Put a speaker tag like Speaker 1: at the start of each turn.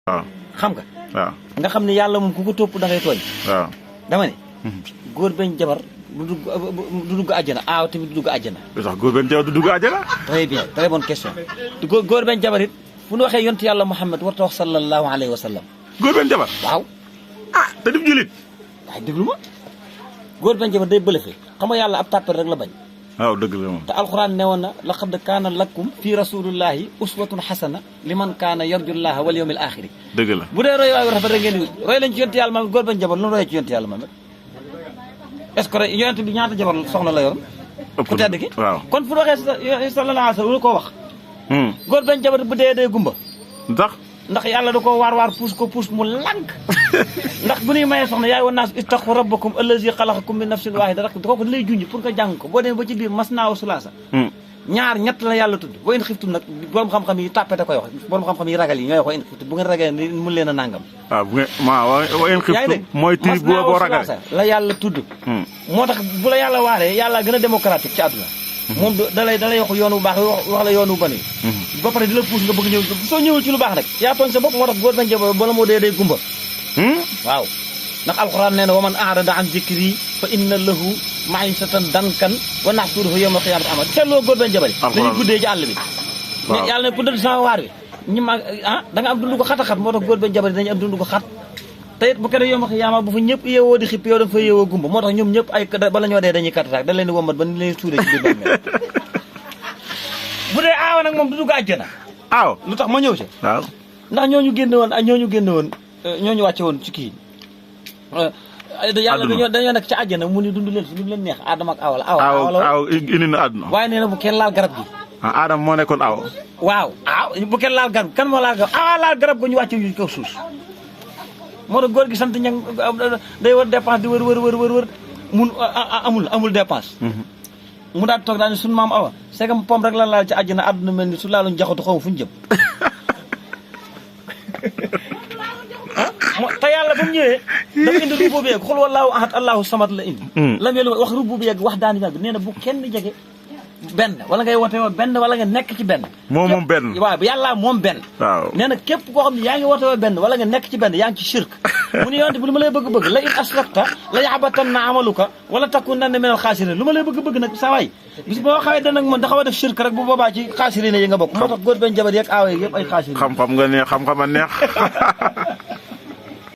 Speaker 1: waaw
Speaker 2: xam nga.
Speaker 1: waaw
Speaker 2: nga xam ne yàlla moom ku ko topp da ngay tooñ.
Speaker 1: waaw
Speaker 2: dama ne. góor benn jabar du dugg àjjana aaw tamit du dugg àjjana.
Speaker 1: lu tax góor benn jabar du dugg àjjana.
Speaker 2: très bien très bonne question. te góor benn jabar it fu ñu waxee yontu yàlla Muhammad war ta wax sallallahu alayhi wa sallam.
Speaker 1: góor benn jabar.
Speaker 2: waaw.
Speaker 1: ah te dib julit.
Speaker 2: waaye déglu ma góor benn jabar day bëlëfe xam nga yàlla ab tàppal rek la bañ.
Speaker 1: waaw dëgg la moom.
Speaker 2: te alxuraan newoon na laqad kaana lakum fi rasulillahi uswatun xasana liman kaana yarjullaha wal yawmil axiri.
Speaker 1: dëgg la
Speaker 2: bu dee roy waayu rafet rek ngeen di roy lañ ci yontu yàlla Muhammad góor benn jabar lu royee ci yontu yàlla Muhammad est-ce que yonent bi ñaata jabar soxna la yor. ku tedd ki
Speaker 1: waaw
Speaker 2: kon fu waxee sallallahu alayhi wa sallam lu ko wax. góor benn jabar bu dee day gumba. ndax yàlla da ko waar puus mu lànk. ndax bu ñuy mayee soxna yaay wan naas ittaqu rabbakum allazi xalaqakum min nafsin waahida rek kooku da lay junj pour nga jàng ko boo demee ba ci biir mas naaw sulaasa. ñaar ñett la yàlla tudd boo in xiftum nag borom xam-xam yi tàppete koy wax borom xam-xam yi ragal yi ñooy wax in xiftum bu ngeen ragalee ni mun leen a nàngam.
Speaker 1: waaw bu ngeen wa in xiftum mooy tiir boo ragalee
Speaker 2: la yàlla tudd. moo tax bu la yàlla waaree yàlla gën a démocratique ci àdduna. moom da lay wax yoon bu baax wax la yoon bu bani ba pare di la puus nga bëgg ñëw soo ñëwul ci lu baax rek yaa tooñ sa bopp moo tax góor bañ jabar bala moo dee day gumba. waaw ndax alxuraan nee na wa man aarada an zikri fa inna lahu maïsatan dankan wa nahsuruhu yawmal qiyaamati aman seetloo góor bañ jabar yi dañuy guddee ci àll bi. waaw yàlla ne ku dëdd sama waar wi ñi ma da nga am dund ko xat a xat moo tax góor bañ jabar yi dañuy am dund ko xat te it bu ko defee yawmal qiyaama bu fa ñëpp yeewoo di xippi yow da nga fa yeewoo gumba moo tax ñoom ñëpp ay bala ñoo dee dañuy katataak da leen di wombat ba ni leen suudee ci biir bàmmeel. bu dee aawa nag moom du dugg àjjana.
Speaker 1: aaw
Speaker 2: lu tax ma ñëw si.
Speaker 1: waaw
Speaker 2: ndax ñooñu génne woon ñooñu wàcce woon ci kii. yàlla dañoo nekk ci àjjana mu ni dund leen si lu leen neex Adama ak Awa la.
Speaker 1: aaw indi na àdduna.
Speaker 2: waaye nee na bu kenn laal garab gi.
Speaker 1: Adama moo nekkoon aaw.
Speaker 2: waaw bu kenn laal garab kan moo laal garab laal garab ga ñu wàcce yu kaw suuf. moo tax góor gi sant ñang day war dépense di wër mun amul dépense. mu daal toog daal ne suñu maam Awa segam pom rek la laal ci àjjana àdduna mel ni su laaluñ jaxatu xaw ma fu ñu jëm. te yàlla ba mu ñëwee dafa indi rubu bi yeeg xul wallaahu ahad allahu samad la indi. la mel wax rubu bi yeeg wax daani bi nee na bu kenn jege benn wala ngay woote woo benn wala nga nekk ci benn.
Speaker 1: moom benn.
Speaker 2: waaw yàlla moom benn.
Speaker 1: waaw
Speaker 2: nee na képp koo xam ne yaa ngi woote woo benn wala nga nekk ci benn yaa ngi ci shirk. mu ne yonte bi lu ma lay bëgg-bëgg la in asrakta la yaxbatanna amaluka wala takunanna minal xaasiriin lu ma lay bëgg-bëgg nag saa waay bis boo xawee da nag man da xaw a def shirk rek bu boobaa ci xaasiriin yi nga bokk moo tax góor benn jabar yeeg aawa yeeg yëpp ay xaasiriin
Speaker 1: xam-xam nga neex xam-xam a neex